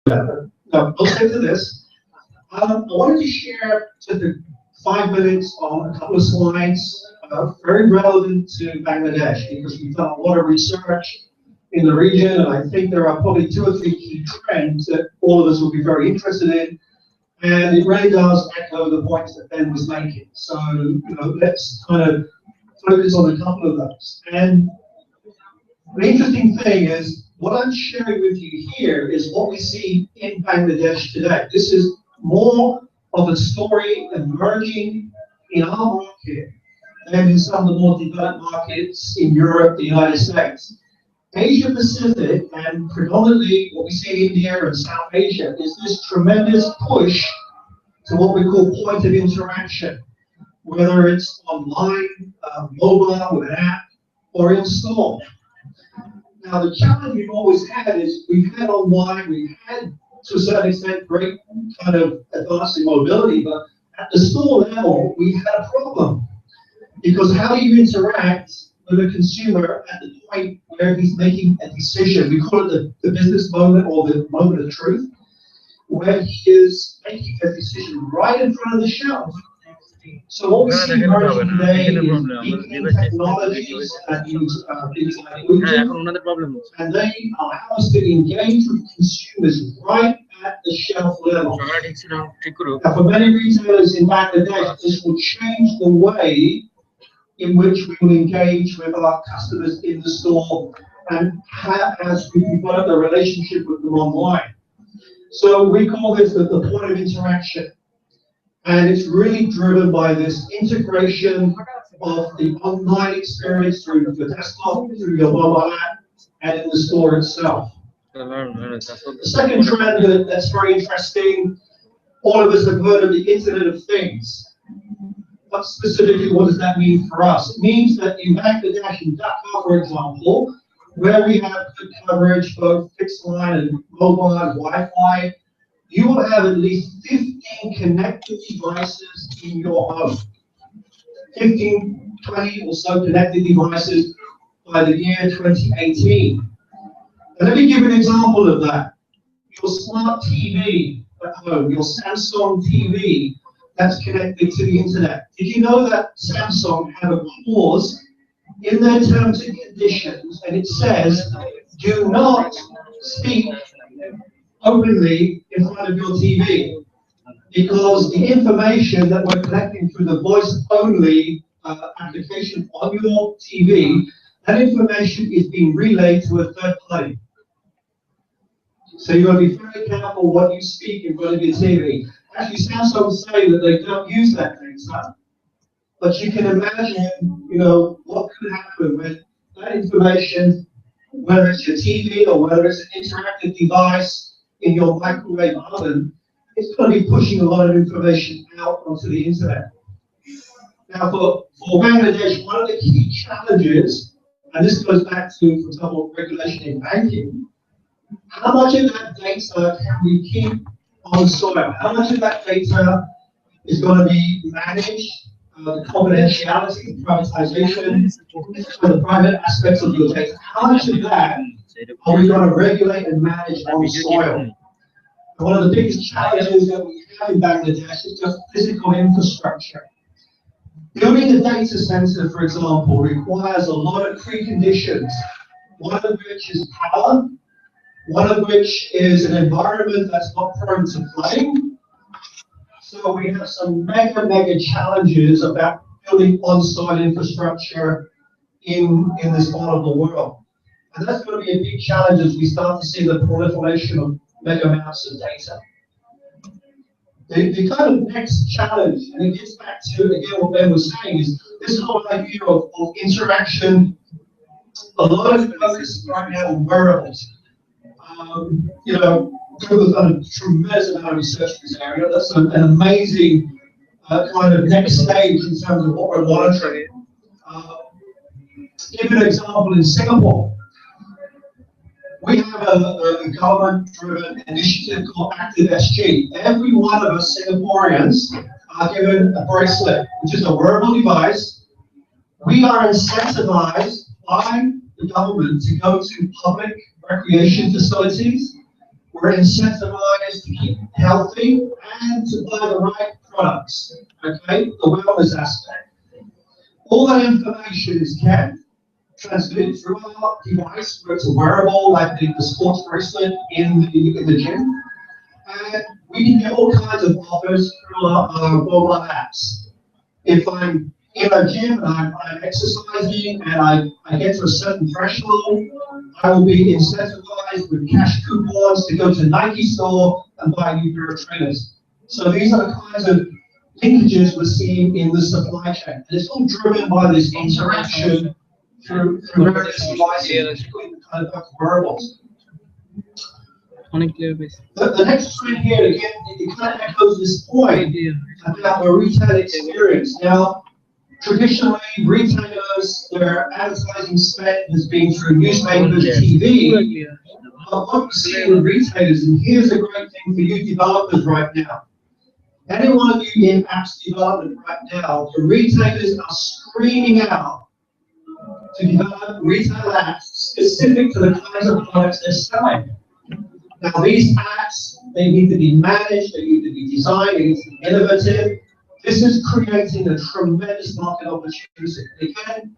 Now, I'll say to this. I wanted to share just 5 minutes on a couple of slides, very relevant to Bangladesh, because we've done a lot of research in the region, and I think there are probably 2 or 3 key trends that all of us will be very interested in, and it really does echo the points that Ben was making. So, let's kind of focus on a couple of those. And the interesting thing is, what I'm sharing with you here is what we see in Bangladesh today. This is more of a story emerging in our market than in some of the more developed markets in Europe, the United States. Asia Pacific, and predominantly what we see in India and South Asia, is this tremendous push to what we call point of interaction, whether it's online, mobile, with an app, or in store. Now, the challenge we've always had is we've had online, we've had to a certain extent great kind of advancing mobility, but at the store level, we had a problem. Because how do you interact with a consumer at the point where he's making a decision? We call it the business moment or the moment of truth, where he is making a decision right in front of the shelf. So what we see emerging today is beacon technologies that use things like Bluetooth, and they allow us to engage with consumers right at the shelf level. Now, for many retailers in Bangladesh, this will change the way in which we will engage with our customers in the store and as we develop a relationship with them online. So we call this the point of interaction. And it's really driven by this integration of the online experience through your desktop, through your mobile app, and in the store itself. The second trend that's very interesting, all of us have heard of the Internet of Things. But specifically, what does that mean for us? It means that in Bangladesh, in Dhaka, for example, where we have good coverage, both fixed line and mobile and Wi-Fi, you will have at least 15 connected devices in your home. 15, 20 or so connected devices by the year 2018. And let me give you an example of that. Your smart TV at home, your Samsung TV, that's connected to the internet. Did you know that Samsung have a clause in their terms and conditions, and it says, do not speak openly in front of your TV, because the information that we're collecting through the voice-only application on your TV, that information is being relayed to a third party. So you've got to be very careful what you speak in front of your TV. Actually, Samsung say that they don't use that data, but you can imagine, what could happen when that information, whether it's your TV or whether it's an interactive device in your microwave oven, it's going to be pushing a lot of information out onto the internet. Now, for Bangladesh, one of the key challenges, and this goes back to, for example, regulation in banking, how much of that data can we keep on soil? How much of that data is going to be managed, the confidentiality, privatization, the private aspects of your data? How much of that are we going to regulate and manage on soil? And one of the biggest challenges that we have in Bangladesh is just physical infrastructure. Building a data center, for example, requires a lot of preconditions, one of which is power, one of which is an environment that's not prone to flooding. So we have some mega challenges about building on-site infrastructure in this part of the world. And that's going to be a big challenge as we start to see the proliferation of mega amounts of data. The kind of next challenge, and it gets back to, again, what Ben was saying, is this whole idea of interaction. A lot of focus right now on wearables. Google's done a tremendous amount of research in this area. That's an amazing kind of next stage in terms of what we're monitoring. Give an example in Singapore. We have a government-driven initiative called ActiveSG. Every one of us Singaporeans are given a bracelet, which is a wearable device. We are incentivized by the government to go to public recreation facilities We're incentivized to keep healthy and to buy the right products. Okay, the wellness aspect. All that information is kept, transmitted through our device, where it's a wearable, like the sports bracelet in the gym. And we can get all kinds of offers through our mobile apps. If I'm in a gym and I'm exercising and I get to a certain threshold, I will be incentivized with cash coupons to go to Nike store and buy a new pair of trainers. So these are the kinds of linkages we're seeing in the supply chain. And it's all driven by this interaction through various devices, including the kind of wearables. The next trend here, again, it kind of echoes this point about the retail experience. Now, traditionally, retailers, their advertising spend has been through newspapers, TV. But what we see with retailers, and here's a great thing for you developers right now. Any one of you in apps development right now, the retailers are screaming out to develop retail apps specific to the kinds of products they're selling. Now, these apps, they need to be managed, they need to be designed, they need to be innovative. This is creating a tremendous market opportunity. Again,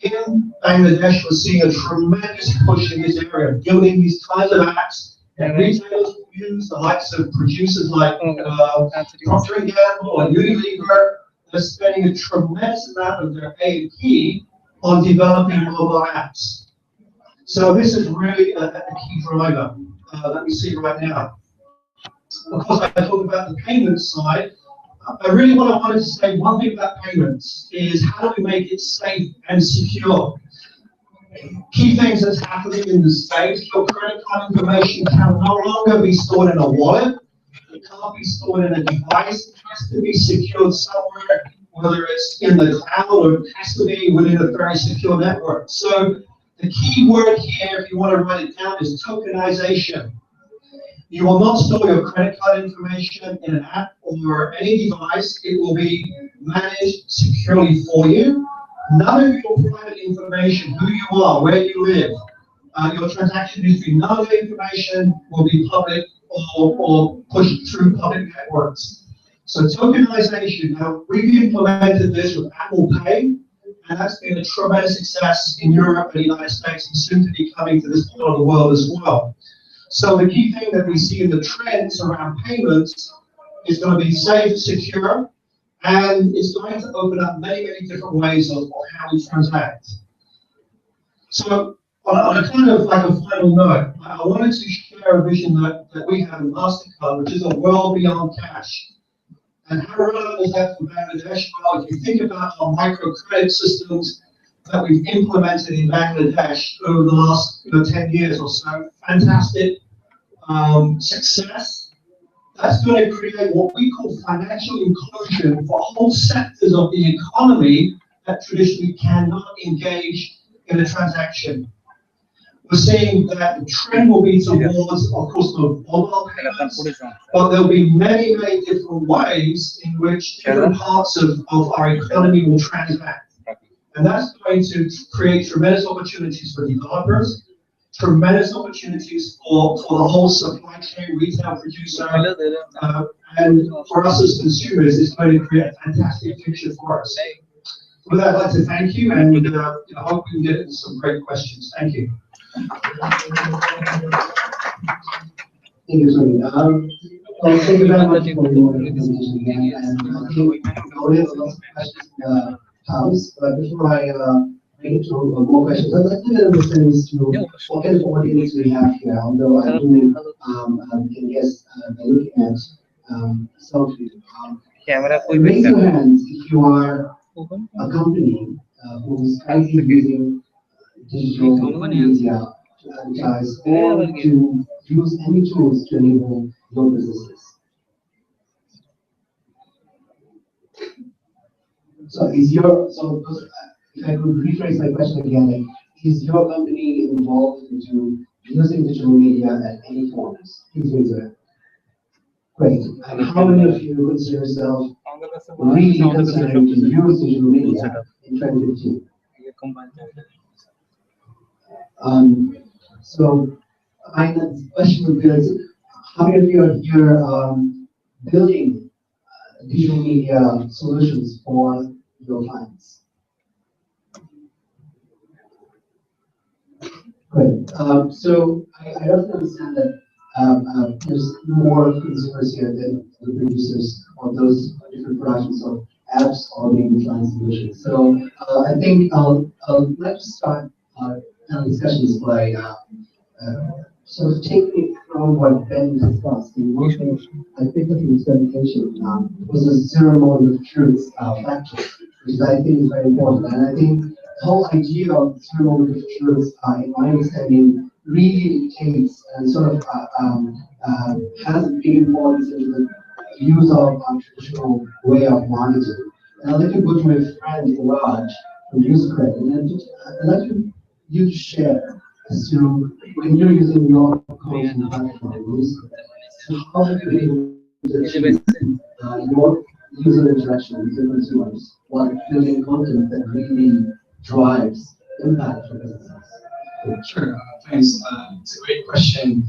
in Bangladesh, we're seeing a tremendous push in this area, building these kinds of apps that retailers use, the likes of producers like Procter & Gamble or Unilever. They're spending a tremendous amount of their A&P on developing mobile apps. So this is really a key driver that we see right now. Of course, I talk about the payment side. I really wanted to say one thing about payments is how do we make it safe and secure? Key things that's happening in the States, your credit card information can no longer be stored in a wallet. It can't be stored in a device. It has to be secured somewhere, whether it's in the cloud or it has to be within a very secure network. So the key word here, if you want to write it down, is tokenization. You will not store your credit card information in an app or any device. It will be managed securely for you. None of your private information, who you are, where you live, your transaction history, none of the information will be public or pushed through public networks. So tokenization, now we've implemented this with Apple Pay, and that's been a tremendous success in Europe and the United States, and soon to be coming to this part of the world as well. So the key thing that we see in the trends around payments is going to be safe, secure, and it's going to open up many, many different ways of how we transact. So on a kind of like a final note, I wanted to share a vision that we have in MasterCard, which is a world beyond cash. And how relevant is that for Bangladesh? Well, if you think about our microcredit systems that we've implemented in Bangladesh over the last 10 years or so, fantastic success. That's going to create what we call financial inclusion for whole sectors of the economy that traditionally cannot engage in a transaction. We're seeing that the trend will be towards, of course, the mobile payments, but there'll be many, many different ways in which different parts of our economy will transact. And that's going to create tremendous opportunities for developers, tremendous opportunities for the whole supply chain, retail producer, and for us as consumers, it's going to create a fantastic future for us. With that, I'd like to thank you, and I hope we can get into some great questions. Thank you. Thank you, Tony. Thank you very much for your presentation again. And I think we already have a lot of questions in the house, but before I get into more questions, I'd like to get understand as to what kind of audience we have here, although I do can guess by looking at selfie. Raise your hands if you are a company who's currently using digital media to advertise or to use any tools to enable your businesses. So if I could rephrase my question again, like, is your company involved into using digital media at any forms? Please raise your hand. Great. And how many of you consider yourself really considering to use digital media in 2015? So my question would be, how many of you are here building digital media solutions for your clients? Great. So I also understand that there's more consumers here than the producers of those different productions of apps or maybe client solutions. So I think I'll like to start discussions by sort of taking from what Ben discussed. And one thing I picked up in his presentation was the zero moment of truth factor, which I think is very important. And I think the whole idea of zero moment of truth, in my understanding, really indicates and sort of has a big importance in the use of traditional way of monitoring. And I'd like to go to my friend Raj from UseCred, and then I'd like you to share as to when you're using your content platform, UseCred, so how have you been able to achieve your user interaction with your consumers while building content that really drives impact for businesses? Sure, thanks. It's a great question.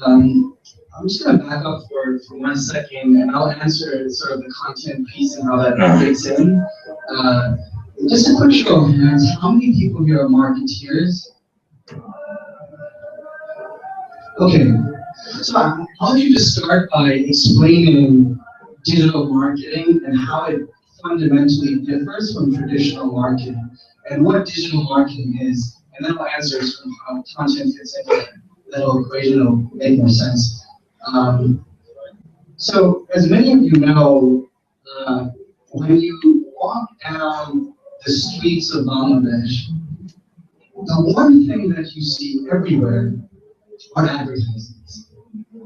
I'm just going to back up for 1 second, and I'll answer sort of the content piece and how that fits in. Just a quick show of hands, how many people here are marketeers? Okay, so I'll you just start by explaining digital marketing and how it fundamentally differs from traditional marketing and what digital marketing is, and then I'll answer sort of how content fits into that whole equation. Will make more sense. So as many of you know, when you walk down the streets of Bangladesh, the one thing that you see everywhere are advertisements.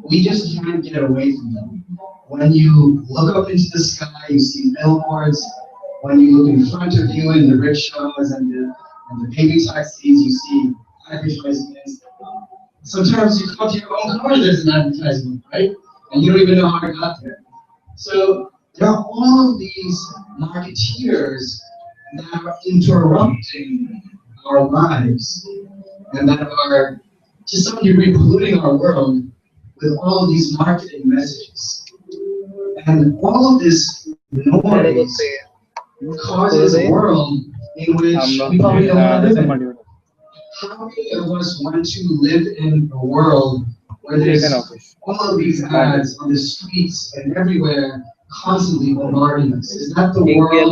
We just can't get away from them. When you look up into the sky, you see billboards. When you look in front of you in the rickshaws and the baby taxis, you see advertisements. Sometimes you come to your own car, there's an advertisement, right? And you don't even know how it got there. So there are all of these marketeers that are interrupting our lives and that are, to some degree, polluting our world with all of these marketing messages. And all of this noise causes a world in which we probably don't want to live in. How many of us want to live in a world where there's all of these ads on the streets and everywhere constantly bombarding us? Is that the world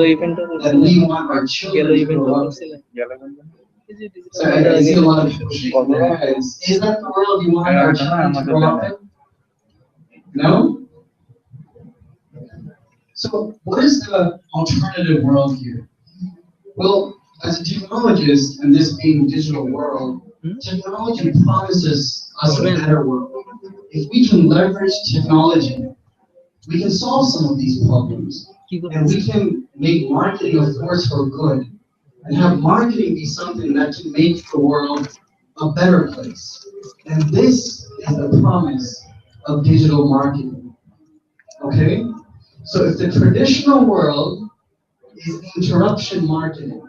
that we want our children to grow up in? So I see a lot of people shaking their heads. Is that the world you want our children to grow up in? No? So what is the alternative world here? Well, as a technologist, and this being a digital world, technology promises us a better world. If we can leverage technology, we can solve some of these problems. And we can make marketing a force for good. And have marketing be something that can make the world a better place. And this is the promise of digital marketing. Okay? So if the traditional world is interruption marketing,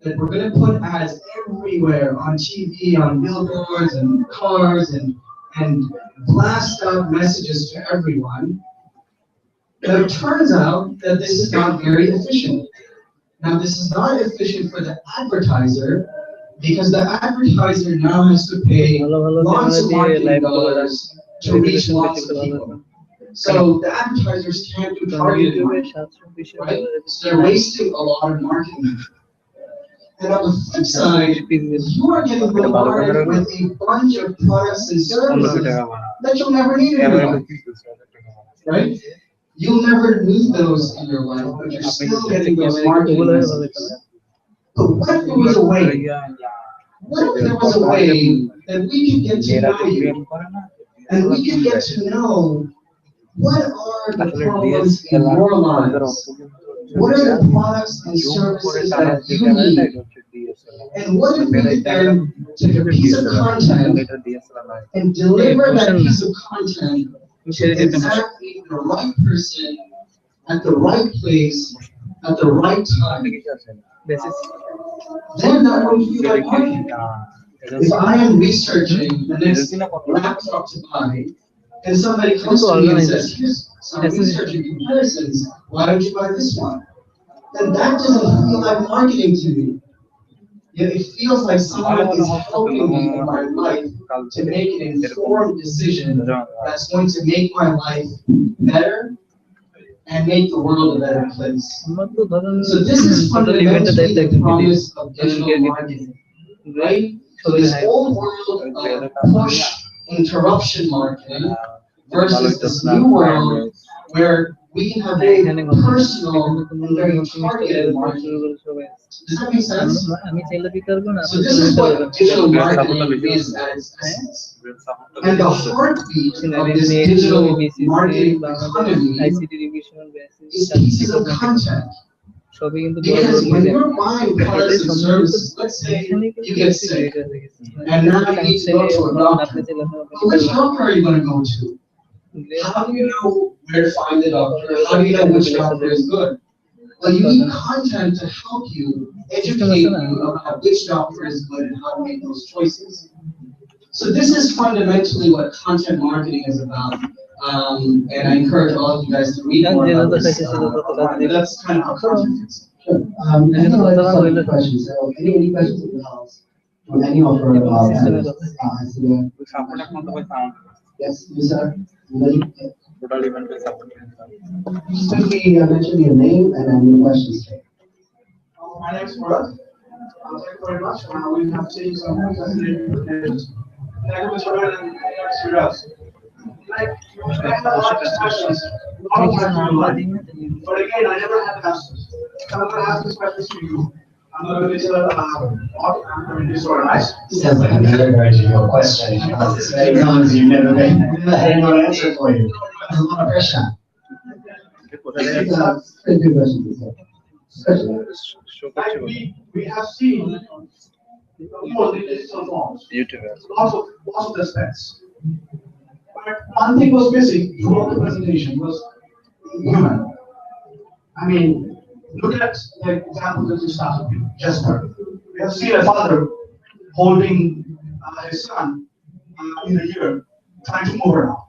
that we're going to put ads everywhere on TV, on billboards and cars and blast out messages to everyone, but it turns out that this is not very efficient. Now, this is not efficient for the advertiser because the advertiser now has to pay lots of marketing dollars to reach lots of people. So the advertisers can't do targeted marketing, right? So they're wasting a lot of marketing. And on the flip side, you are getting bombarded with a bunch of products and services that you'll never need in your life, right? You'll never need those in your life, but you're still getting those marketing messages. But what if there was a way? What if there was a way that we could get to know you, and we could get to know what are the problems in your lives? What are the products and services that you need? And what if we could then take a piece of content and deliver that piece of content to exactly the right person at the right place at the right time? Then that would feel like marketing. If I am researching the next laptop to buy, and somebody comes to me and says, here's some research and comparisons, why don't you buy this one? Then that doesn't feel like marketing to me. It feels like someone is helping me in my life to make an informed decision that's going to make my life better and make the world a better place. So this is fundamentally the promise of digital marketing, right? So this old world of push interruption marketing versus this new world where we can have very personal and very targeted marketing. Does that make sense? So this is what digital marketing is at its essence. And the heartbeat of this digital marketing economy is pieces of content. Because when you're buying products and services, let's say you get sick, and now you need to go to a doctor. Well, which doctor are you going to go to? How do you know where to find the doctor? How do you know which doctor is good? Well, you need content to help you, educate you about which doctor is good and how to make those choices. So this is fundamentally what content marketing is about. And I encourage all of you guys to read more about this. That's kind of how content is. Sure. I have a question. So, any questions in the house? From any of our panelists? Yes, you sir. Simply mention your name and then your questions. My name is Murat. Thank you very much. We have seen some fascinating presentations. Thank you, Mr. Red and Mr. Ross. I have a lot of questions. All of my online. But again, I never had answers. So I'm going to ask these questions to you. I'm going to be disorganized. Sounds like a very difficult question. If you ask this many times, you've never had anyone answer for you. That's a lot of pressure. Good question. Like we have seen more digital forms. Lots of aspects. But one thing was missing throughout the presentation was human. I mean, look at the example that you started with, Jesper. We have seen a father holding his son in the ear, trying to move around.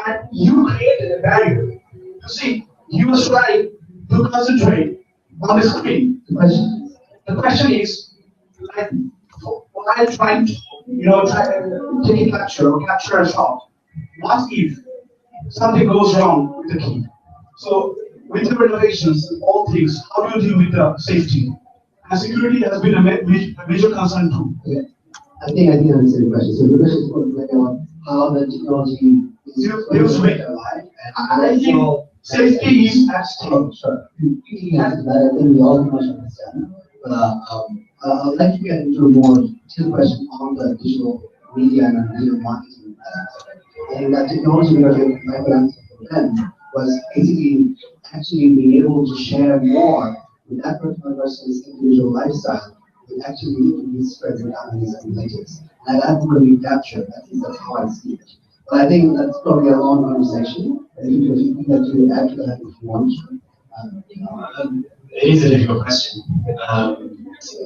And you created a barrier. You see, he was trying to concentrate on the screen. The question is, like, while trying to, take a picture or capture a shot, what if something goes wrong with the key? So, with the renovations, all things, how do you deal with the safety? And security has been a major concern too. Yeah. I think I understand the question. So the question is about how the technology is used to make our life. And I think safety is at stake. Sure. Speaking after that, I think we all much understand. But I'd like to get into a more detailed question on the digital media and digital marketing aspect. I think that technology, because my answer for them was basically actually being able to share more with that particular person's individual lifestyle, it actually increase spreads and companies and relatives. And that's what we capture. That's how I see it. But I think that's probably a long conversation. If you think that you add to that if you want. It is a difficult question.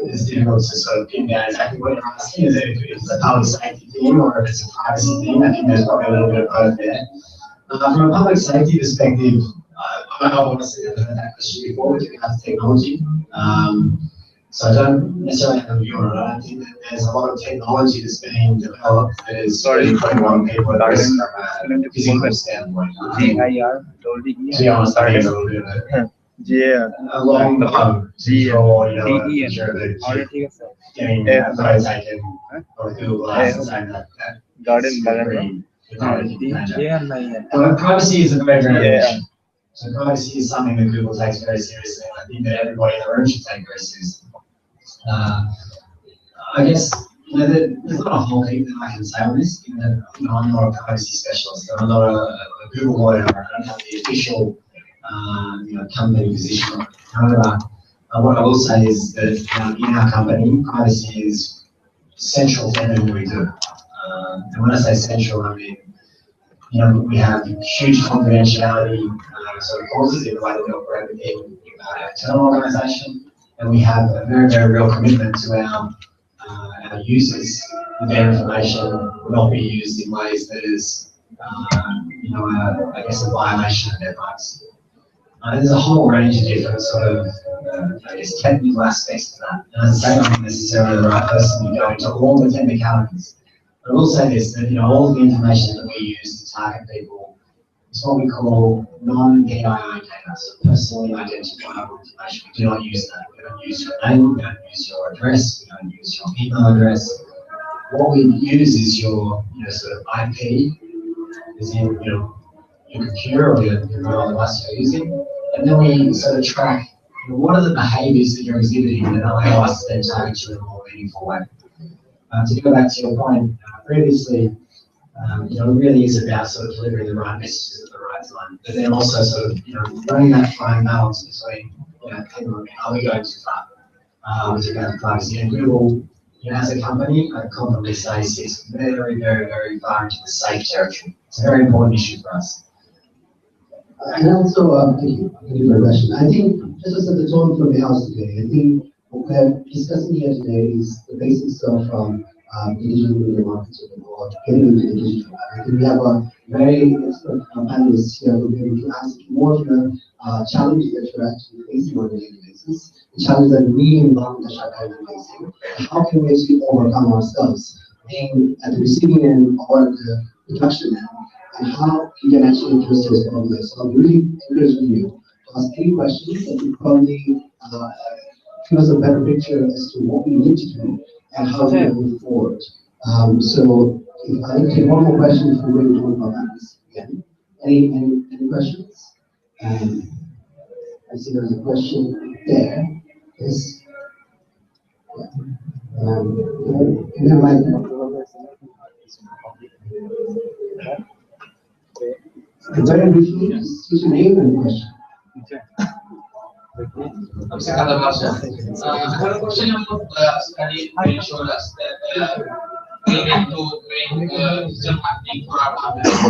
It's difficult to sort of pin down exactly what you're asking. Is it if it's a public safety thing or if it's a privacy thing? I think there's probably a little bit of both there. From a public safety perspective, I've honestly never heard that question before with regards to technology. So I don't necessarily have a view on it. I don't think that there's a lot of technology that's being developed that is putting a lot of people at risk from a physical standpoint. To be honest, I think it's a little bit of a long time to draw, a picture of it, getting a photo taken or Google Glass and saying that that's free without information. But privacy is a very, very issue. So privacy is something that Google takes very seriously, and I think that everybody in the room should take very seriously. I guess there's not a whole heap that I can say on this, given that I'm not a privacy specialist, I'm not a Google lawyer, I don't have the official company position. However, what I will say is that in our company, privacy is central to everything we do. And when I say central, I mean we have huge confidentiality sort of clauses in the way that we operate within our internal organisation, and we have a very, very real commitment to our users that their information will not be used in ways that is I guess a violation of their rights. There's a whole range of different sort of, technical aspects to that. And as I say, I'm not necessarily the right person to go into all the technicalities. But I will say this, that, all of the information that we use to target people is what we call non-PII data, so personally identifiable information. We do not use that. We don't use your name, we don't use your address, we don't use your email address. What we use is your, sort of IP, is your computer or your mobile device you're using, and then we sort of track what are the behaviours that you're exhibiting that allow us to then target you in a more meaningful way. To go back to your point previously, it really is about sort of delivering the right messages at the right time, but then also sort of running that fine balance between are we going too far with regard to privacy? And Google, as a company, I confidently say sits very, very, very far into the safe territory. It's a very important issue for us. And also, thank you for the question. I think just to set the tone for the house today, I think what we're discussing here today is the basics of the digital media marketing or getting into the digital. I think we have a very expert panelists here who will be able to ask more of the challenges that you're actually facing on a daily basis, the challenges that we in Bangladesh are currently facing, and how can we actually overcome ourselves, being at the receiving end or at the production end, and how you can actually address those problems. So I'm really encouraging you to ask any questions that will probably give us a better picture as to what we need to do and how we can move forward. So if I take one more question before we go to about this again. Any questions? I see there's a question there. Yes. Can I mic? Very briefly, just your name and question. I'm Sikandar Basha. I have a question about the study which showed us that we need to make digital marketing for our business. So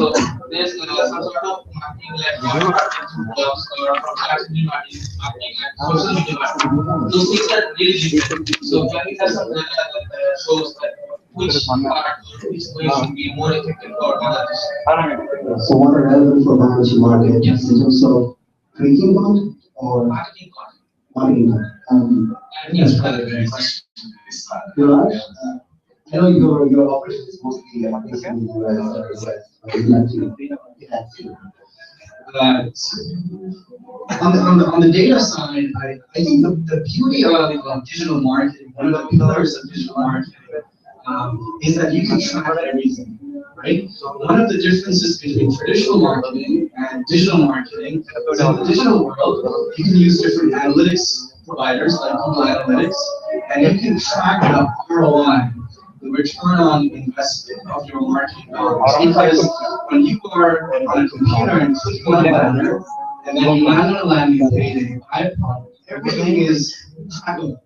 there's some sort of marketing like marketing blogs or professional marketing and social media marketing. Those things are really different. So can we have some data that shows that which part is going to be more effective for Bangladesh? So what are relevant for Bangladesh market in terms of creating content or Marketing content. marketing content? Yes, Probably a very question to this side. You're right. I know your operation is mostly based in the US, but you have to. On the data side, I think the beauty of digital marketing, one of the pillars of digital marketing, is that you can track everything, right? So one of the differences between traditional marketing and digital marketing is in the digital world, you can use different analytics providers like Google Analytics, and you can track the ROI, the return on investment of your marketing dollars. Because when you are on a computer and click on a banner, and then you land on a landing page and you buy a product, everything is trackable.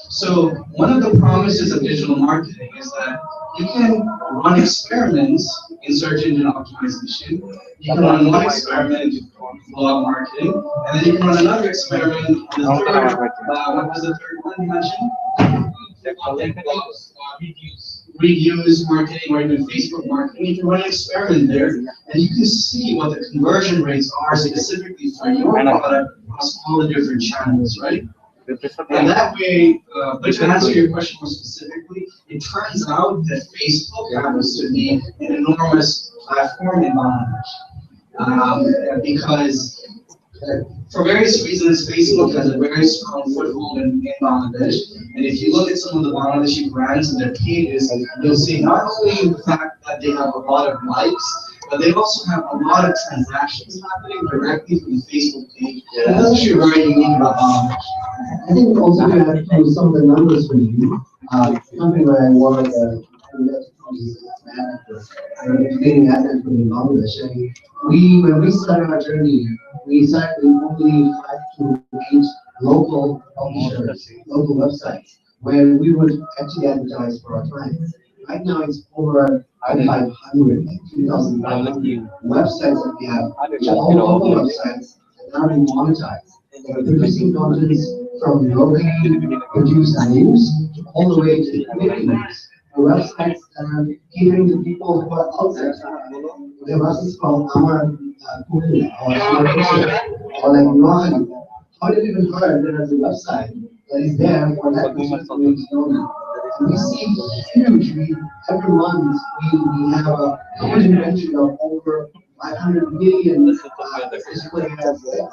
So one of the promises of digital marketing is that you can run experiments in search engine optimization. You can run one experiment in blog marketing, and then you can run another experiment in the third. What was the third one you mentioned? Blogs, reviews marketing, or even Facebook marketing. You can run an experiment there, and you can see what the conversion rates are specifically for your product across all the different channels, right? And that way, but to answer your question more specifically, it turns out that Facebook happens to be an enormous platform in Bangladesh. Because for various reasons, Facebook has a very strong foothold in Bangladesh. And if you look at some of the Bangladeshi brands and their pages, you'll see not only the fact that they have a lot of likes, but they also have a lot of transactions happening directly from the Facebook page. And that's actually very unique about Bangladesh. I think also to add to some of the numbers for you, something where I work beginning at in Bangladesh. When we started our journey, we started with only 5 to 8 local publishers, local websites, where we would actually advertise for our clients. Right now, it's over 500, 2,500 websites that we have, which are all local websites that are being monetized. We're producing content from locally produced news all the way to community news. websites catering to people who are outside. The websites from Amar Kuala or like Nohali. How did you even heard there is a website that is there for that person to be known? And we see huge, every month we have a huge inventory of over 500 million physical ads there.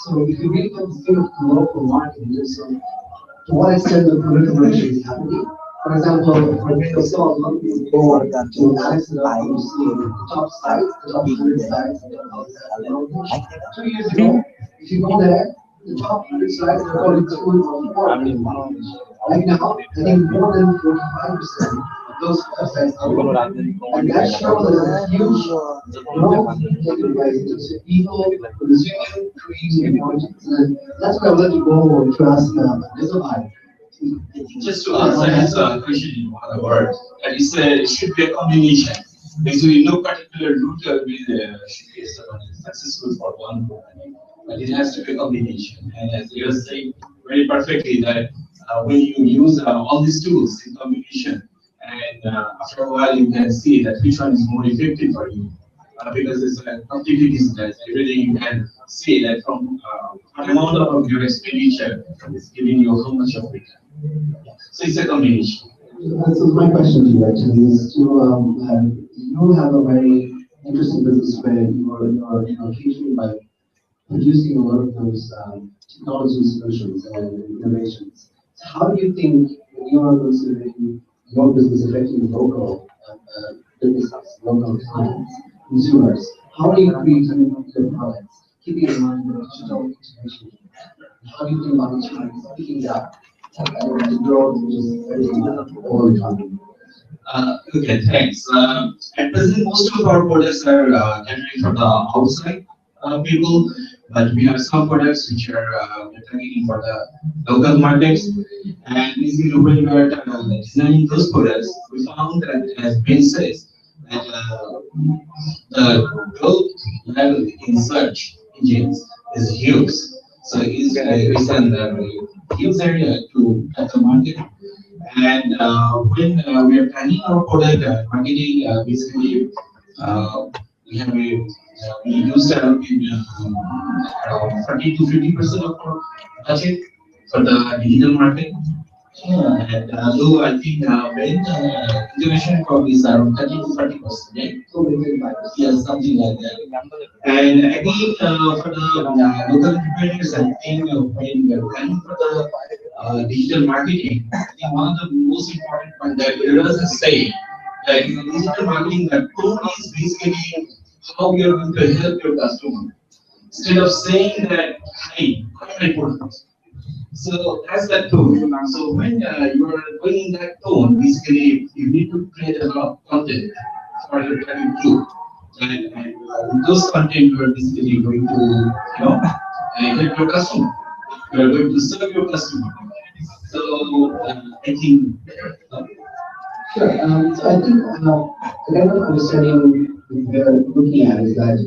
So if you really want to think of the local market, so to what extent the proliferation is happening. For example, for video sales, a lot of people go to Alex and I to see the top sites, the top 100 sites that are out there. 2 years ago, if you go there, the top 100 sites are probably 2 or 4 million. Right now, I think more than 45% of those websites are local. And that shows a huge growth taking place in terms of people consuming, creating content. And that's why I would like to go to ask Isabel. Just to answer his question in one word, and he said it should be a combination. Basically, no particular route should be successful for one company, but it has to be a combination. And as you were saying very perfectly, that when you use all these tools in combination, and after a while you can see that which one is more effective for you, because it's completely digital. Everything you can see that from what amount of your expenditure is giving you how much of return. So it's a combination. So my question to you actually is to you have a very interesting business where you're catering by producing a lot of those technology solutions and innovations. So how do you think when you are considering your business affecting local businesses, local clients, consumers, how do you create your products, keeping in mind the digital integration? How do you think about picking it up? To grow just everything all the time. Okay, thanks. At present, most of our products are catering for the outside people, but we have some products which are targeting for the local markets. And basically, when we are designing those products, we found that, as Ben says, that the growth level in search engines is huge. So it's a huge area to cut the market. And when we are planning our product marketing, basically we use around 30 to 50% of our budget for the digital market. And though I think when integration probably is around 30 to 40%, right? So yes, something like that. And again, for the local entrepreneurs, I think when we are planning for the digital marketing, I think one of the most important points that we doesn't say that in digital marketing, the core is basically how you are going to help your customer. Instead of saying that, hey, I'm important. So that's that tone. So when you are going in that tone, basically you need to create a lot of content for your target group. And those content you are basically going to, help your customer. You are going to serve your customer. So I think. Sure. So I think the kind of understanding we're looking at is that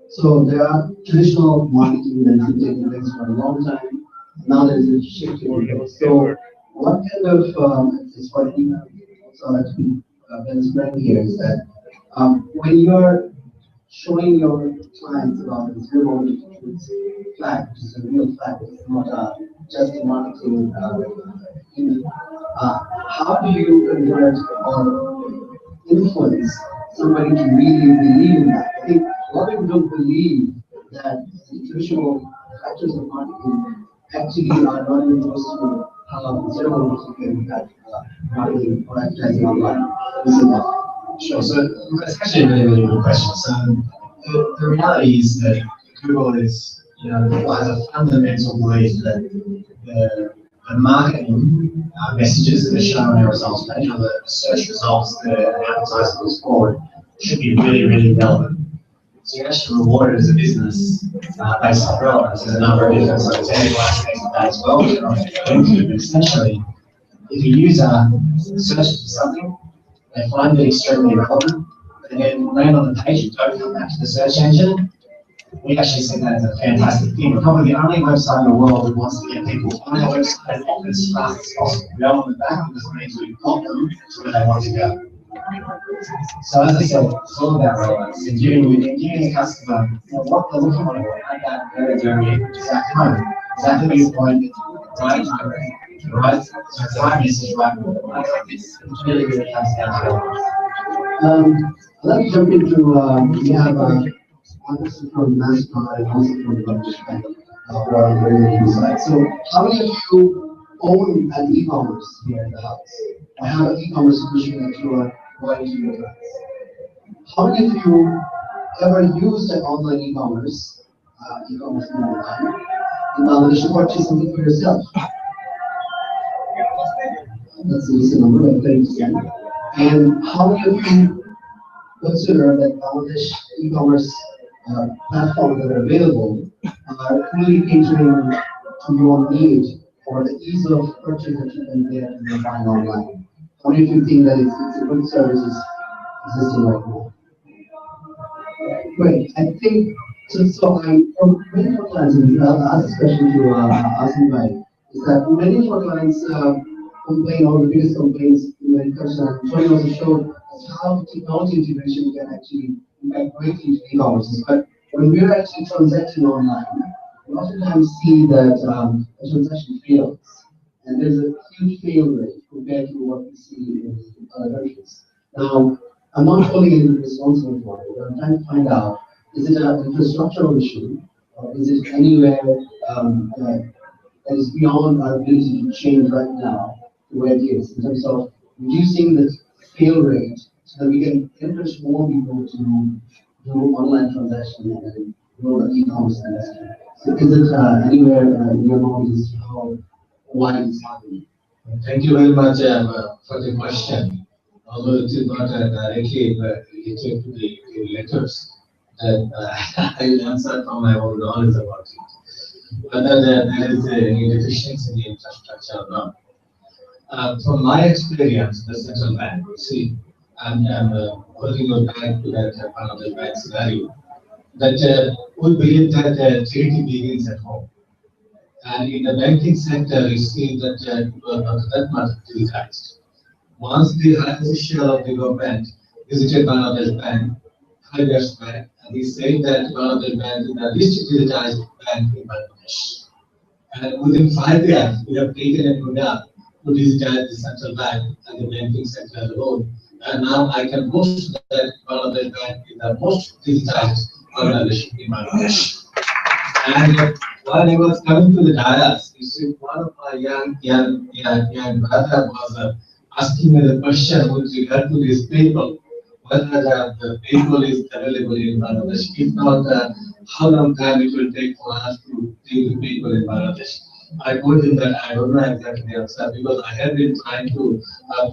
so there are traditional marketing that's been taking place for a long time. Now there's a shift in. So what kind of is what we also actually Ben's friend here is that when you're showing your clients about this real flag, which is a real flag, it's not just a marketing image. How do you convert or influence somebody to really believe in that? I think a lot of people don't believe that the traditional factors of marketing actually are not even close to how ceremonies you can have marketing or advertising online. Sure. So that's actually a really, really good question. So the reality is that Google is, has a fundamental belief that the marketing messages that are shown on our results page, or the search results that an advertiser puts forward, should be really, really relevant. So you're actually rewarded as a business based on relevance. There's a number of different sort of technical aspects of that as well, which I'm not going to go into. But essentially, if a user searches for something, they find it extremely relevant, and then land on the page and don't come back to the search engine, We actually see that as a fantastic thing. We're probably the only website in the world that wants to get people on our website as fast as possible. We don't want them back because it means we've got them to where they want to go. So as I said, it's all about relevance and giving the customer what they're looking for at that very exact moment. Exactly what your point is, right time, right time message, right moment. It's really what it comes down to. I'd like to jump into, we have one person from NASCAR and also from British Bank, who are on the radio side. So how many of you own an e-commerce here in the house? Or have an e-commerce solution that you are providing to your clients? How many of you ever used an online e-commerce, e-commerce online, in Bangladesh to purchase something for yourself? That's a decent number, like 30%. And how many of you consider that Bangladesh e-commerce platforms that are available are fully catering to your need or the ease of purchase that you can get when you're buying online? How many of you think that it's a good service existing right now? Great. I think so. From many of our clients, and I'll ask this question to Asim Bhai, is that many of our clients complain, or the biggest complaints when it comes to, Tony also showed us how technology integration can actually impact greatly into e-commerce. But when we're actually transacting online, we oftentimes see that a transaction fails, and there's a huge fail rate compared to what we see in other countries. Now, I'm not holding any responsible for it, but I'm trying to find out, is it an infrastructural issue, or is it anywhere that is beyond our ability to change right now to where it is, in terms of reducing the fail rate so that we can encourage more people to do online transactions and grow the e-commerce industry? So is it anywhere in your knowledge as to how why it's happening? Thank you very much for the question. Although it is not directly related to the letters that I will answer from my own knowledge about it. Whether there is any deficiency in the infrastructure or not. From my experience, the central bank, see, and holding you back to that part of the bank scenario, that we believe that charity begins at home. And in the banking sector, we see that people are not that much digitized. Once the high official of the government visited Bangladesh Bank 5 years back, and he said that Bangladesh Bank is the least digitized bank in Bangladesh. And within 5 years, we have taken a program to digitize the central bank and the banking sector as a whole. And now I can boast that Bangladesh Bank is the most digitized organization in Bangladesh. And while I was coming to the dais, you see, one of my young brother was asking me the question with regard to these people, whether the people is available in Bangladesh. If not, how long time it will take for us to take the people in Bangladesh. I told him that I don't know exactly the answer because I have been trying to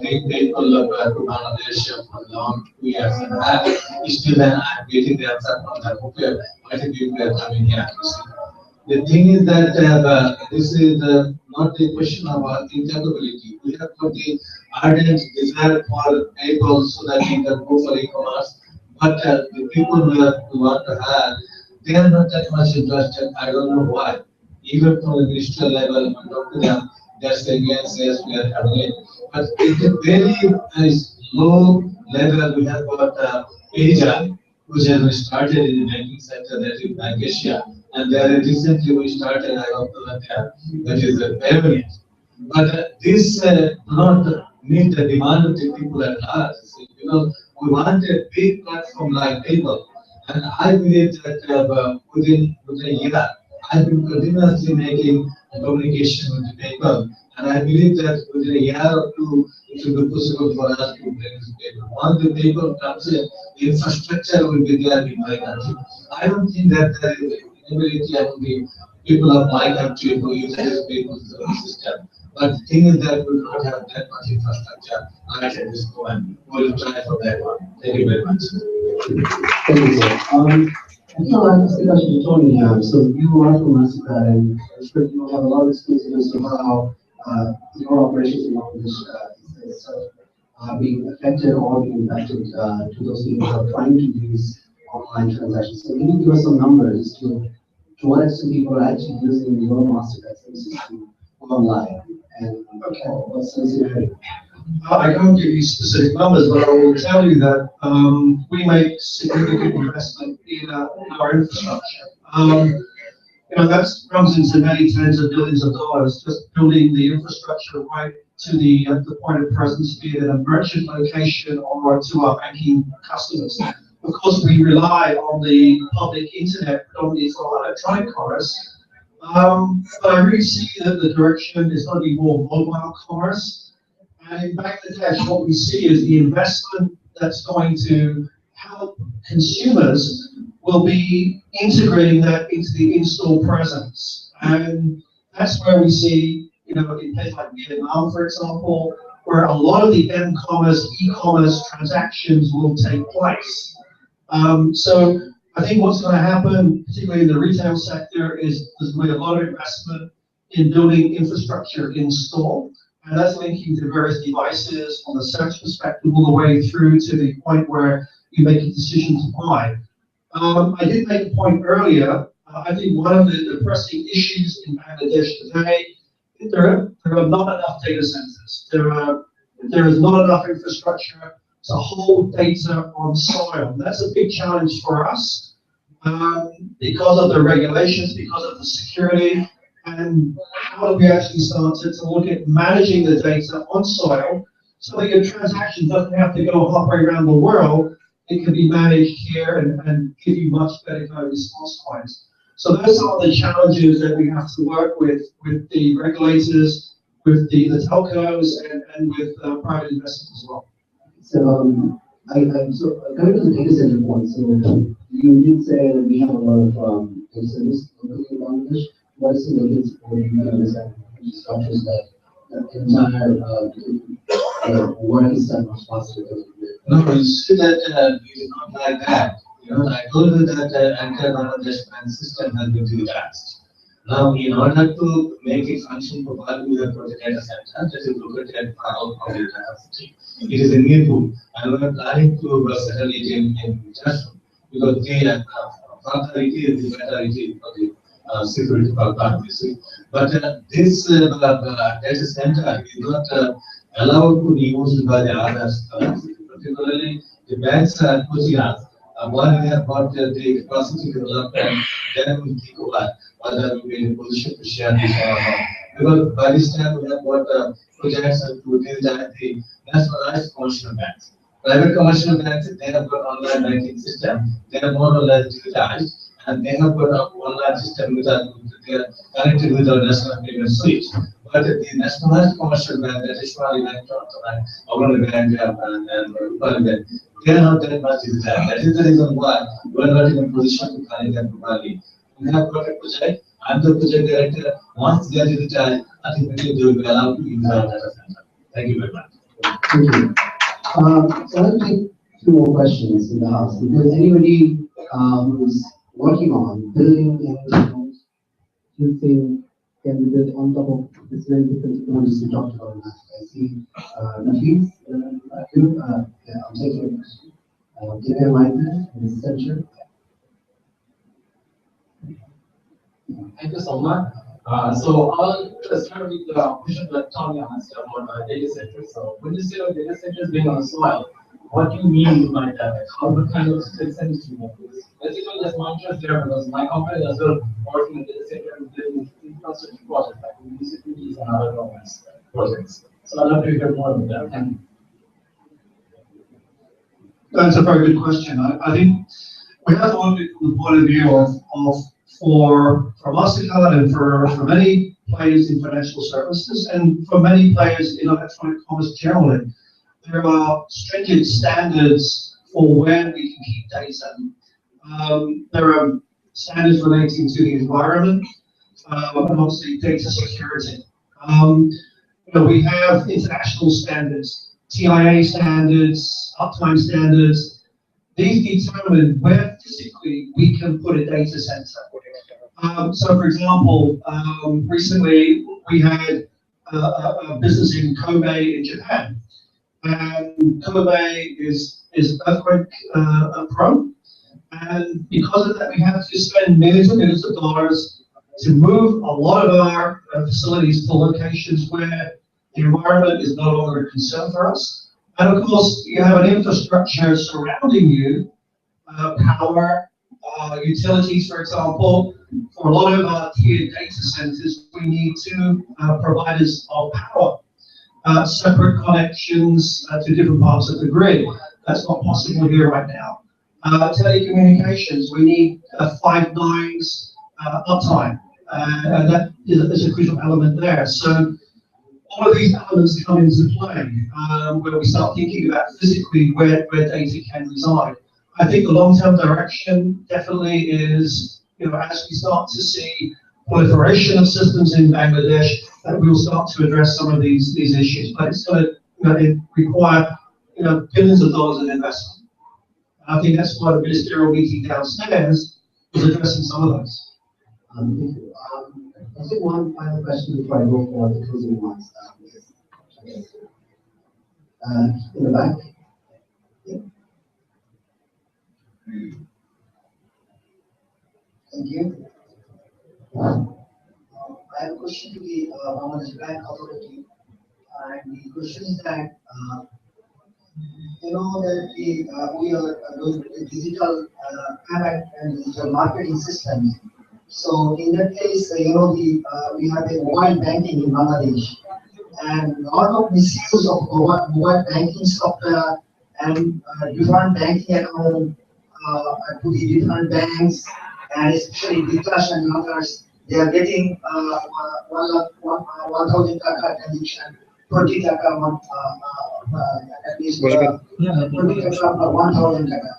bring people to Bangladesh for a long 2 years and a half. Still then I'm getting the answer from them, okay, why do people are coming here? The thing is that this is not the question about incapability. We have got the ardent desire for people so that we can go for e-commerce, but the people who want to have, they are not that much interested. I don't know why. Even from the ministerial level, when talk to them, they're saying yes, yes, we are coming in. But at a very low level, we have got Asia, which has been started in the banking sector, that is Bank Asia. And then recently we started, I don't know that is a payment. But this do not meet the demand of the people at large. You know, we want a big platform like PayPal. And I believe that within a year, I've been continuously making communication with the PayPal. And I believe that within a year or two, it will be possible for us to bring this PayPal. Once the PayPal comes in, the infrastructure will be there in my country. I don't think that there is ability among the people of my country who use this PayPal system. But the thing is that we do not have that much infrastructure right at this point. We will try for that one. Thank you very much. Thank you, sir. I feel like this discussion with Tony here. So you are from Mastercard, and I'm sure you have a lot of experience as to how your operations in Bangladesh are being affected or being impacted to those people who are trying to use online transactions. So can you give us some numbers to what extent people are actually using your Mastercard services to online and what's the scenario? I can't give you specific numbers, but I will tell you that we make significant investment in our infrastructure. That comes into many tens of billions of dollars, just building the infrastructure right to the point of presence, be it in a merchant location or to our banking customers. Of course, we rely on the public internet predominantly for electronic commerce, but I really see that the direction is going to be more mobile commerce. And in Bangladesh, what we see is the investment that's going to help consumers will be integrating that into the in-store presence. And that's where we see, in places like Vietnam, for example, where a lot of the m-commerce, e-commerce transactions will take place. So I think what's going to happen, particularly in the retail sector, is there's going to be a lot of investment in building infrastructure in store. And that's linking to various devices from the search perspective all the way through to the point where you make a decision to buy. I did make a point earlier. I think one of the pressing issues in Bangladesh today, there are not enough data centers. There is not enough infrastructure to hold data on soil. That's a big challenge for us because of the regulations, because of the security, and how do we actually start to look at managing the data on soil so that your transaction doesn't have to go halfway around the world. It can be managed here and give you much better kind of response times. So those are the challenges that we have to work with the regulators, with the telcos, and with private investors as well. So, so coming to the data center point, so you did say that we have a lot of data centers locally in Bangladesh. What is the latest for you understand structures that the entire work is done responsibility? No, you see that it is not like that. I told you that the entire Bangladesh bank system has been digitized. Now, in order to make it function properly, we have got a data center that is located far out from the capacity. It is a new tool, and we are planning to settle it in Jasmine because the further it is, the better it is for the security purpose. But this data center is not allowed to be used by the others. Particularly, the banks are pushing us. One, we have got the capacity development, then we think about whether we will be in a position to share this or not. Because by this time, we have got projects to design the nationalized commercial banks. Private commercial banks, they have got online banking system, they are more or less digitized, and they have got an online system which they are connected with our national payment switch. But the nationalized commercial bank, that is Shwari Bank, Agrawal Bank, and Rupal Bank, they are not that much digitized. That is the reason why we are not in a position to connect them properly. We have got a project, I'm the project director. Once they are digitized, I think they will be allowed to use our data center. Thank you very much. Thank you. So I'll take two more questions in the house. If there's anybody who's working on building homes, you think can be built on top of this very different technologies we talked about. I see Nafis, I'm taking a question. Give me a mic there, in the center. Thank you so much. So I'll start with the question that Tommy asked about data centers. So when you say data centers being on soil, what do you mean by that? Like how what kind of data centers do you want? Basically, that's my interest there because my company as well working in data center and building infrastructure projects like municipalities and other governments projects. So I'd love to hear more about that. Thank you. That's a very good question. I think we have to look at the point of view of for Mastercard and for many players in financial services and for many players in electronic commerce generally, there are stringent standards for when we can keep data. There are standards relating to the environment and obviously data security. We have international standards, TIA standards, uptime standards. These determine where physically we can put a data center. So, for example, recently we had a business in Kobe in Japan, and Kobe is earthquake prone, And because of that, we have to spend millions of dollars to move a lot of our facilities to locations where the environment is no longer a concern for us. And of course, you have an infrastructure surrounding you, power, utilities, for example. For a lot of our tiered data centers, we need two providers of power, separate connections to different parts of the grid. That's not possible here right now. Telecommunications, we need 5 nines uptime, and that is a crucial element there. So all of these elements come into play where we start thinking about physically where data can reside. I think the long-term direction definitely is, as we start to see proliferation of systems in Bangladesh, that we will start to address some of these issues. But it's going to require billions of dollars in investment. I think that's why the ministerial meeting downstairs is addressing some of those. Thank you. I think one final question before I go for the closing remarks. In the back. Yeah. Thank you. I have a question to the Bangladesh Bank Authority, and the question is that you know that we are doing digital payment and digital marketing systems. So in that case, we have a mobile banking in Bangladesh, and a lot of misuse of mobile banking software and different banking accounts to the different banks, and especially bKash and others. They are getting 1,000 taka transaction, 20 taka month, at least 20 taka 1,000 taka.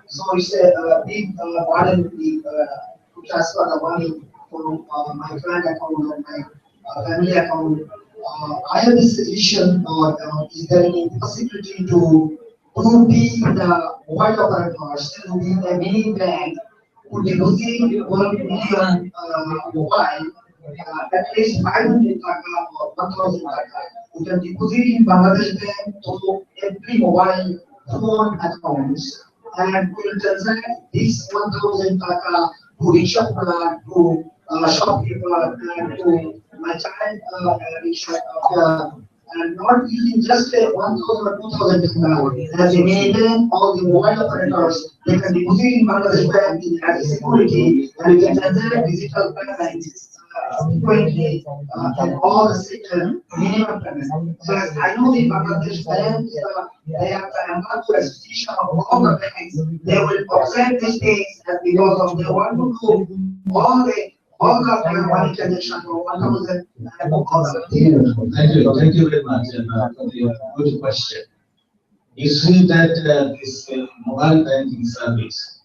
So it's a big burden to transfer the money from my friend account or my family account. I have this suggestion, is there any possibility to be the mobile operators, to be the mini bank, who deposit 1 million mobile, at least 500 taka or 1,000 taka. We can deposit in Bangladesh Bank to every mobile phone accounts, and we will transact this 1,000 taka to rickshaw, to shopkeeper, and to my child rickshaw, and not using just 1,000 or 2,000 as a main all the mobile operators. They can deposit in Bangladesh Bank as a security, and we can transact digital payments frequently in all the sector minimum payment. So as I know the Bangladesh Bank, they have an association of all the banks. They will observe these things, and because of they want to do all the money transaction for 1,000 and Thank you very much for the good question. You see that this mobile banking service,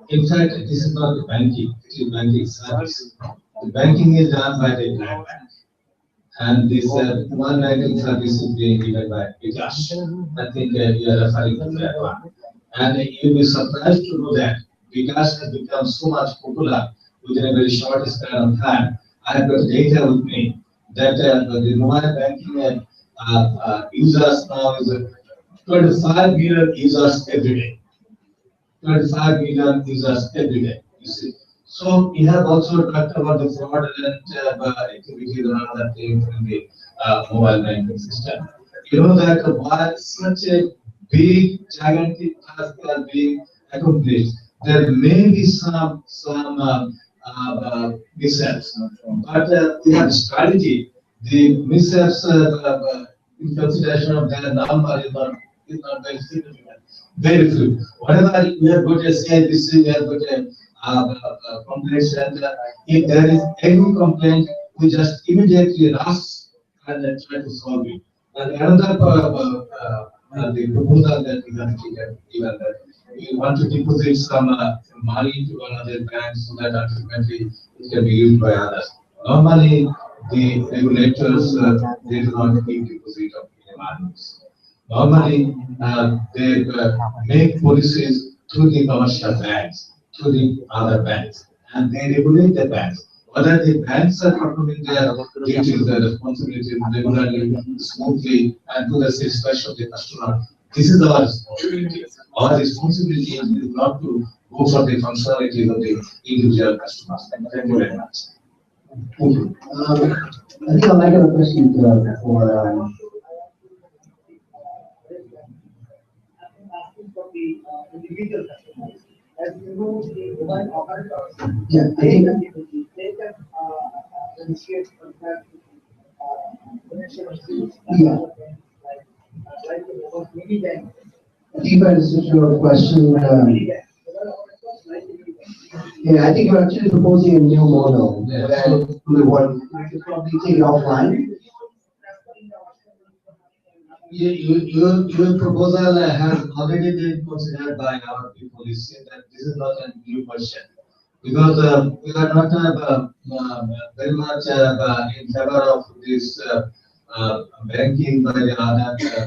in fact, this is not the banking, it is banking service. The banking is done by the bank, and this mobile banking service is being given by bKash. I think you are referring to that one. And you'll be surprised to know that bKash has become so much popular within a very short span of time. I have got data with me that the mobile banking users now is 25 million users every day. 25 million users every day, you see. So we have also talked about the fraudulent activities around that thing in the mobile banking system. You know that while such a big, gigantic task are being accomplished, there may be some mishaps, but we have a strategy. The mishaps in consideration of their number is not very significant. Very few. Whenever we have got a CIBC, we have got a complaint center. If there is any complaint, we just immediately rush and then try to solve it. And another the proposal that we have given that we want to deposit some money to another bank so that ultimately it can be used by others. Normally, the regulators they do not give deposit of money. Normally, they make policies through the commercial banks, through the other banks, and they regulate the banks. Whether the banks are performing their duties, their responsibilities regularly, smoothly, and to the satisfaction of the customer, This is our responsibility. Our responsibility is not to go for the functionality of the individual customers. Thank you very much. Thank you. I think I'd like a question for yeah, I think yeah. I think if I understood your question, yeah, I think you're actually proposing a new model. Yeah. Where you probably take it offline. Your proposal has already been considered by our people. You say that this is not a new question. Because we are not very much in favor of this banking by the other people.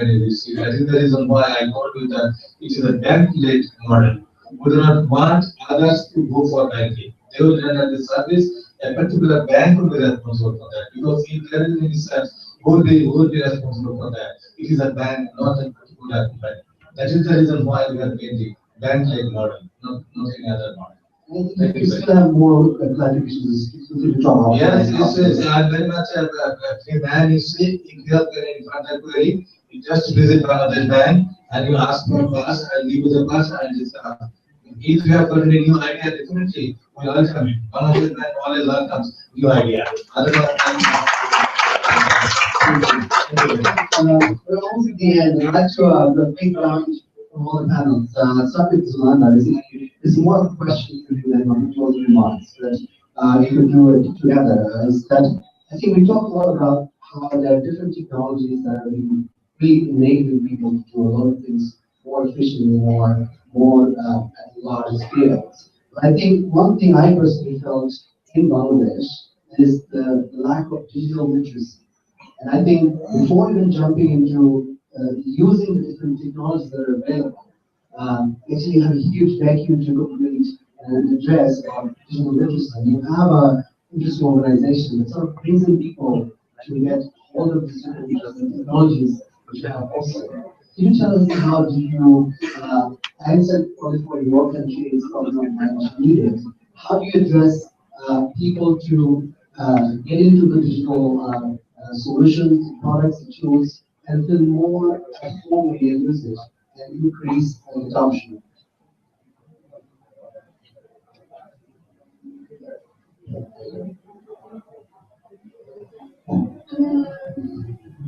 That is the reason why I told you that it is a bank-led model. We do not want others to go for banking. They will render the service. A particular bank will be responsible for that. Because if there is any such, who will be responsible for that? It is a bank, not a particular bank. That is the reason why we are getting bank-led model, not any other model. You still have more clarifications to talk about. Yes, this is very much a man. You see, if you have in front of query, you just visit Bangladesh Bank and you ask for a pass and give you the pass and it's if you have got any new idea, definitely we welcome it. Bangladesh Bank always welcomes new idea. Otherwise, We're almost at the end. I'd like to the big round from all the panels. Start with Zulanda. This is more of a question for you than on closing remarks that you could do it together. Is that I think we talked a lot about how there are different technologies that are really enabling people to do a lot of things more efficiently, more at large scales. But I think one thing I personally felt in Bangladesh is the lack of digital literacy. And I think before even jumping into using the different technologies that are available, actually you have a huge vacuum to complete and address about digital literacy. You have an interesting organization that sort of brings in people to get all of these different technologies which you have also. Can you tell us how do you, I said probably for your country is probably not much needed. How do you address people to get into the digital solutions, products, and tools, and feel more informed in usage and increase adoption?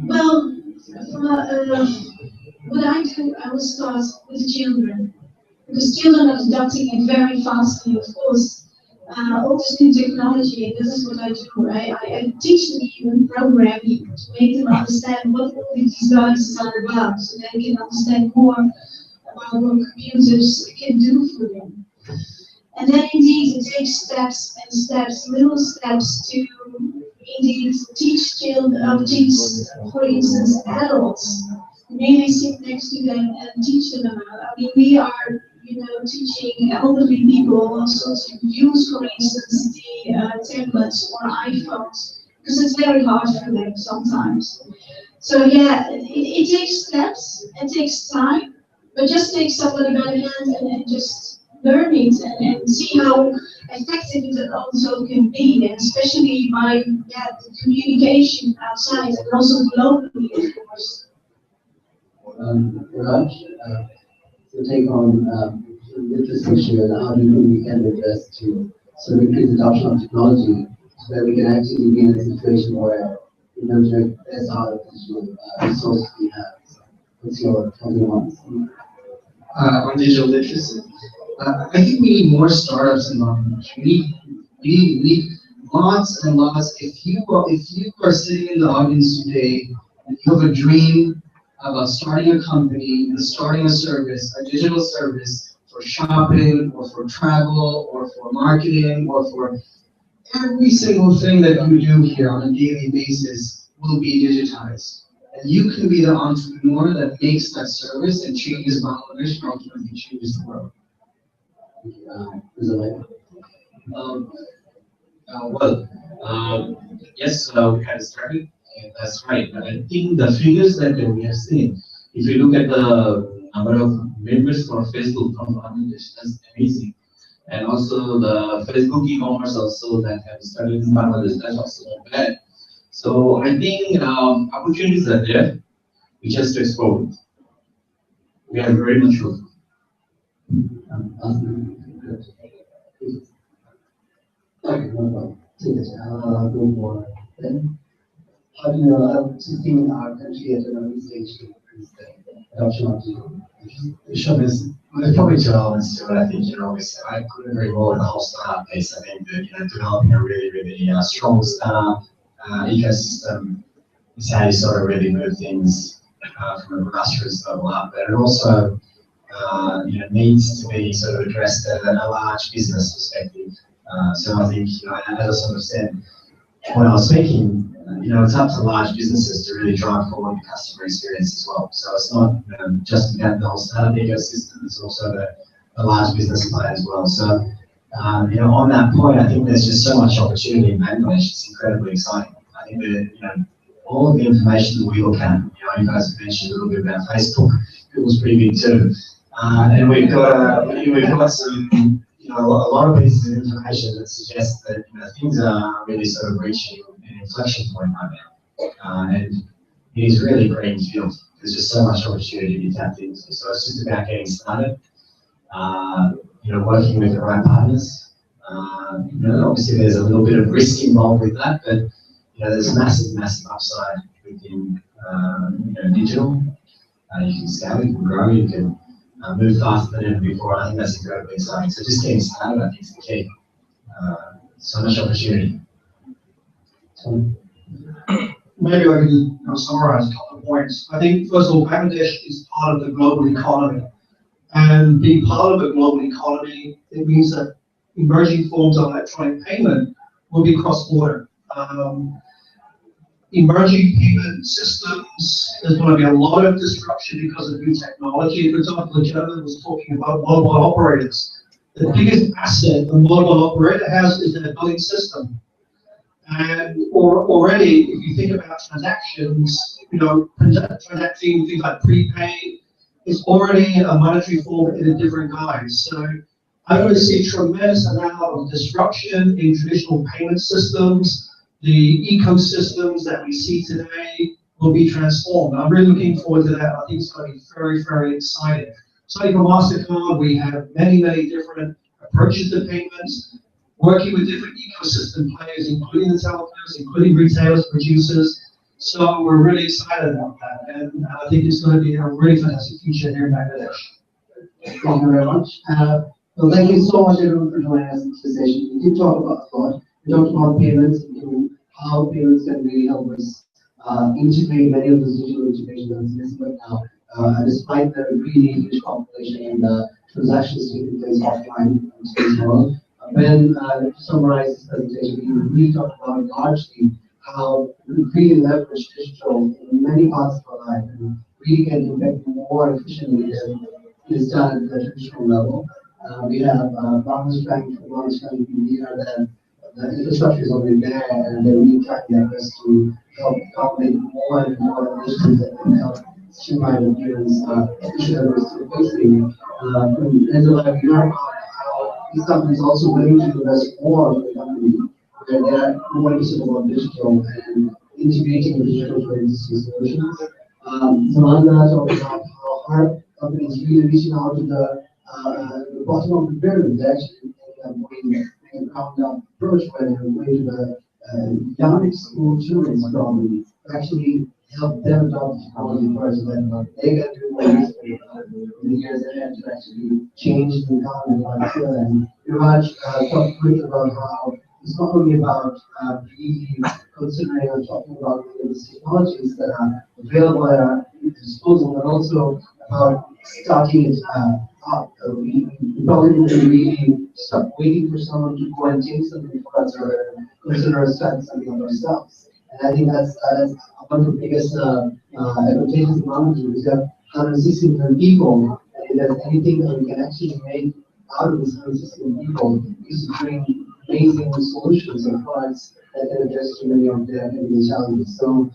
Well, what I do, I will start with children, because children are adopting it very fastly, of course. All this new technology, and this is what I do. I teach them even programming to make them understand what all these devices are about, so they can understand more about what computers can do for them. And then indeed it takes steps and steps, little steps to indeed teach children, teach, for instance, adults, really sit next to them and teach them about. I mean, we are, teaching elderly people also to use, for instance, the tablets or iPhones, because it's very hard for them sometimes. So yeah, it takes steps, it takes time, but just take somebody by the hand and just learn it and see how effective it also can be, and especially by the communication outside and also globally, of course. Raj, to take on this issue and how do you think we can address to sort of increase adoption of technology so that we can actually be in a situation where there's our digital resources we have. So what's your closing remarks? On digital literacy. I think we need more startups in Bangladesh. We need lots and lots. If you are sitting in the audience today and you have a dream about starting a company and starting a service, a digital service for shopping or for travel or for marketing or for every single thing that you do here on a daily basis will be digitized. And you can be the entrepreneur that makes that service and changes Bangladesh and ultimately changes the world. Yes, we had started, and that's right. But I think the figures that we have seen if you look at the number of members for Facebook from Bangladesh, that's amazing. And also the Facebook e-commerce also that have started in Bangladesh, that's also not bad. So I think opportunities are there. We just explore it. We are very mature. Okay, no problem. Take it. Go for then. How do you assisting our country at an early stage to increase the adoption of digital? Sure, there's probably two elements to it. I think, obviously, I couldn't agree more with the whole startup piece. I think that, developing a really, really strong startup ecosystem is how you sort of really move things from a grassroots level up. But it also, needs to be sort of addressed at a large business perspective. So I think, as I sort of said when I was speaking, it's up to large businesses to really drive forward the customer experience as well. So it's not just about the whole startup ecosystem, it's also the large business play as well. So, on that point, I think there's just so much opportunity in Bangladesh. It's incredibly exciting. I think that, all of the information that we look at, you guys have mentioned a little bit about Facebook. Google's pretty big too. And we've got some, a lot of pieces of information that suggest that, things are really sort of reaching an inflection point right now. And it is really green field. There's just so much opportunity to be tapped into. So it's just about getting started, working with the right partners. Obviously there's a little bit of risk involved with that, but there's massive, massive upside within digital. You can scale, you can grow, you can move faster than ever before. I think that's incredibly exciting. So just getting started, I think, is the key. So much opportunity. Maybe I can summarize a couple of points. I think, first of all, Bangladesh is part of the global economy. And being part of the global economy, it means that emerging forms of electronic payment will be cross-border. Emerging payment systems, there's going to be a lot of disruption because of new technology. For example, the gentleman was talking about mobile operators. The biggest asset a mobile operator has is their billing system. And already, if you think about transactions, transacting things like prepaid, it's already a monetary form in a different guise. So I'm going to see a tremendous amount of disruption in traditional payment systems. The ecosystems that we see today will be transformed. I'm really looking forward to that. I think it's going to be very, very exciting. So for MasterCard, we have many, many different approaches to payments, working with different ecosystem players, including the telcos, including retailers, producers. So we're really excited about that. And I think it's going to be a really fantastic future here in Bangladesh. Thank you very much. Well, thank you so much, everyone, for joining us in this session. We did talk about fraud. We talked about payments and how payments can really help us integrate many of those digital integrations that's missing right now, despite the really huge population and transactions taking place offline in today's world. Ben, to summarize this presentation, we really talked about largely how we really leverage digital in many parts of our life and really can impact more efficiently than it is done at the traditional level. We have Bangladesh Bank, we are the infrastructure is already there, and they're really trying their best to help accommodate more and more initiatives that can help streamline the appearance issues that we're facing. As a life, we learn how these companies also willing to invest more in the company, where they're more interested about digital and integrating digital to existing solutions. Samantha talked about how hard companies really reaching out to the bottom of the pyramid, actually going a ground-up approach where they're going to the young school children from actually help them adopt technology first, then they get to do more research in the years ahead to actually change the economy once here. And Viraj talked quickly about how it's not only about really considering or talking about these technologies that are available at our disposal, but also about starting it up. We probably need to really stop waiting for someone to go and take something for us or consider us starting something on ourselves. And I think that's one of the biggest advantages of Bangladesh. We have 160 million people, and if there's anything that we can actually make out of this 160 million people, is to bring amazing solutions and products that can address many of their everyday challenges. So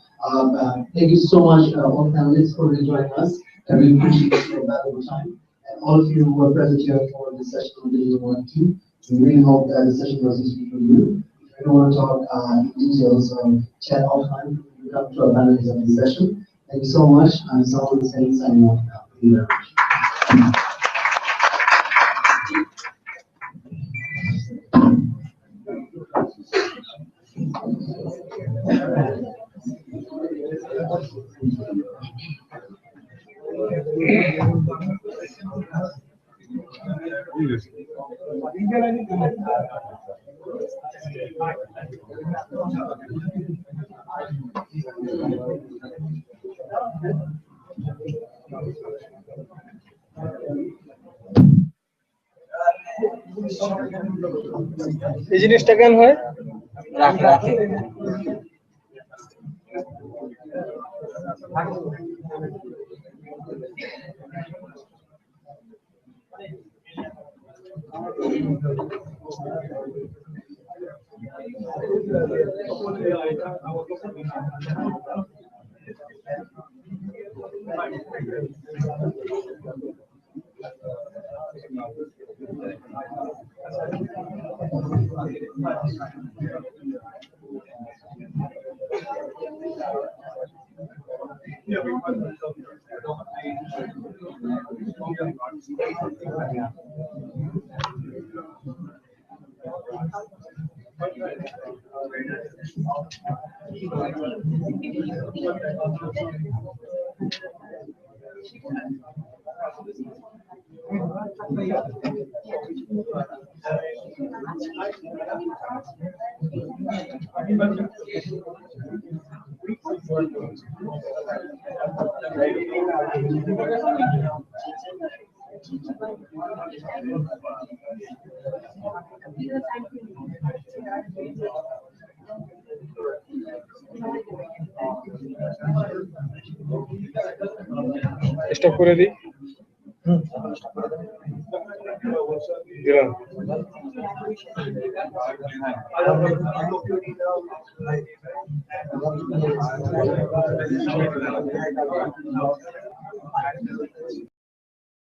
thank you so much, all panelists, for joining us. I really appreciate your valuable time. And all of you who are present here for this session on Digital One Team, we really hope that the session was useful for you. If you don't want to talk details or chat offline, you come to our panelists of this session. Thank you so much. I'm Solomon Hussain signing off now. Thank you very much. এই জিনিসটা কেন হয় রাখ রাখ stop করে দিই দিলাম